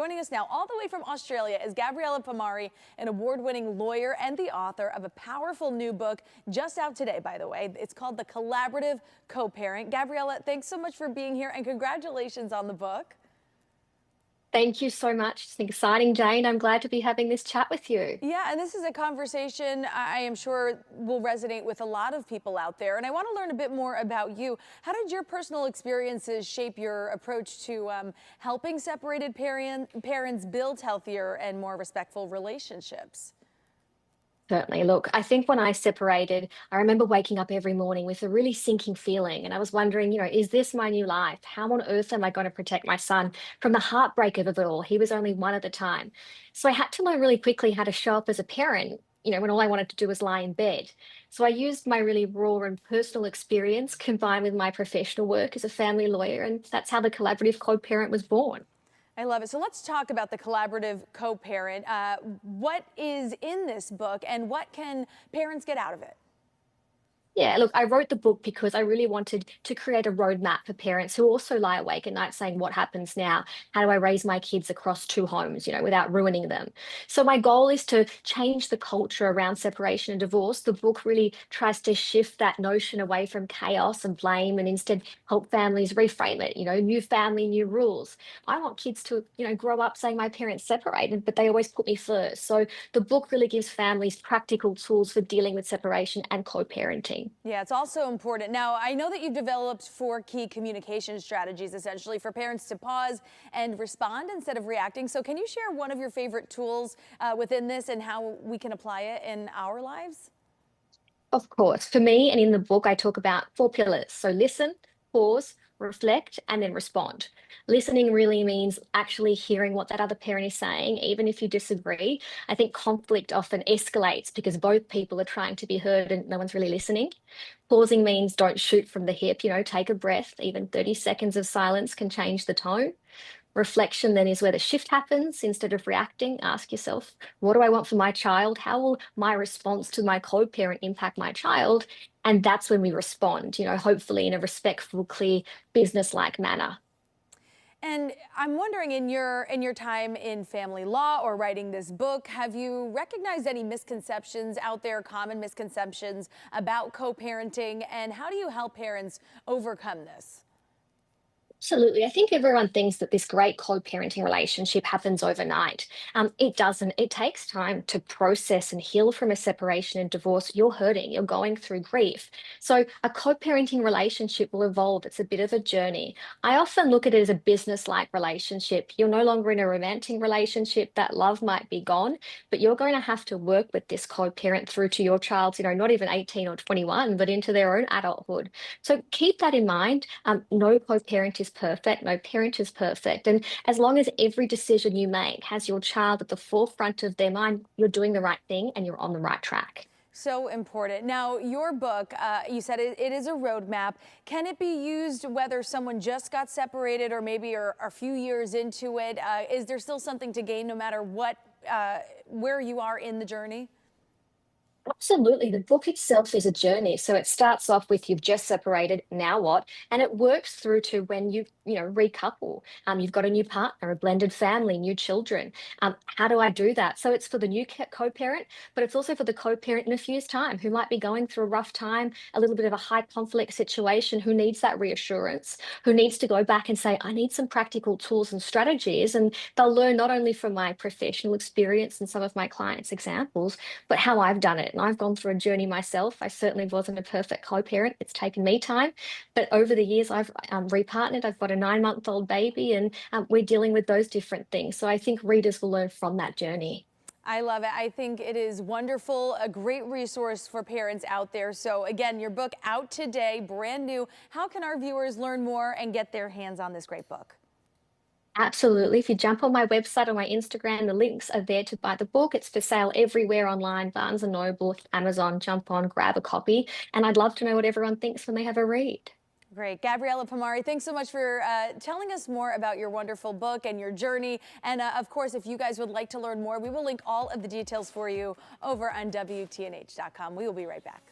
Joining us now all the way from Australia is Gabriella Pomare, an award-winning lawyer and the author of a powerful new book just out today, by the way. It's called The Collaborative Co-Parent. Gabriella, thanks so much for being here and congratulations on the book. Thank you so much. It's exciting, Jane. I'm glad to be having this chat with you. Yeah, and this is a conversation I am sure will resonate with a lot of people out there. And I want to learn a bit more about you. How did your personal experiences shape your approach to helping separated parents build healthier and more respectful relationships? Certainly. Look, I think when I separated, I remember waking up every morning with a really sinking feeling. And I was wondering, is this my new life? How on earth am I going to protect my son from the heartbreak of it all? He was only one at the time. So I had to learn really quickly how to show up as a parent, when all I wanted to do was lie in bed. So I used my really raw and personal experience combined with my professional work as a family lawyer. And that's how the collaborative co-parent was born. I love it. So let's talk about the collaborative co-parent. What is in this book and what can parents get out of it? Yeah, look, I wrote the book because I really wanted to create a roadmap for parents who also lie awake at night saying, what happens now? How do I raise my kids across two homes, without ruining them? So my goal is to change the culture around separation and divorce. The book really tries to shift that notion away from chaos and blame and instead help families reframe it, new family, new rules. I want kids to, grow up saying my parents separated, but they always put me first. So the book really gives families practical tools for dealing with separation and co-parenting. Yeah, it's also important. Now, I know that you've developed 4 key communication strategies, essentially, for parents to pause and respond instead of reacting. So can you share one of your favorite tools within this and how we can apply it in our lives? Of course. For me and in the book, I talk about 4 pillars. So listen, pause, reflect, and then respond. Listening really means actually hearing what that other parent is saying, even if you disagree. I think conflict often escalates because both people are trying to be heard and no one's really listening. Pausing means don't shoot from the hip, take a breath. Even 30 seconds of silence can change the tone. Reflection then is where the shift happens. Instead of reacting, ask yourself, what do I want for my child? How will my response to my co-parent impact my child? And that's when we respond, hopefully in a respectful, clear, business-like manner. And I'm wondering, in your time in family law or writing this book, have you recognized any misconceptions out there, common misconceptions about co-parenting, and how do you help parents overcome this? Absolutely. I think everyone thinks that this great co-parenting relationship happens overnight. It doesn't. It takes time to process and heal from a separation and divorce. You're hurting, you're going through grief. So a co-parenting relationship will evolve. It's a bit of a journey. I often look at it as a business-like relationship. You're no longer in a romantic relationship. That love might be gone, but you're going to have to work with this co-parent through to your child's, not even 18 or 21, but into their own adulthood. So keep that in mind. No co-parent is perfect, no parent is perfect. And as long as every decision you make has your child at the forefront of their mind, you're doing the right thing and you're on the right track. So important. Now, your book, you said it is a roadmap. Can it be used whether someone just got separated or maybe are a few years into it? Is there still something to gain no matter what, where you are in the journey? Absolutely. The book itself is a journey. So it starts off with you've just separated, now what? And it works through to when recouple. You've got a new partner, a blended family, new children. How do I do that? So it's for the new co-parent, but it's also for the co-parent in a few years' time who might be going through a rough time, a little bit of a high conflict situation, who needs that reassurance, who needs to go back and say, I need some practical tools and strategies. And they'll learn not only from my professional experience and some of my clients' examples, but how I've done it. And I've gone through a journey myself. I certainly wasn't a perfect co-parent. It's taken me time. But over the years, I've repartnered. I've got a 9-month-old baby, and we're dealing with those different things. So I think readers will learn from that journey. I love it. I think it is wonderful, a great resource for parents out there. So again, your book out today, brand new. How can our viewers learn more and get their hands on this great book? Absolutely. If you jump on my website or my Instagram, the links are there to buy the book. It's for sale everywhere online, Barnes& Noble, Amazon. Jump on, grab a copy. And I'd love to know what everyone thinks when they have a read. Great. Gabriella Pomare, thanks so much for telling us more about your wonderful book and your journey. And of course, if you guys would like to learn more, we will link all of the details for you over on WTNH.com. We will be right back.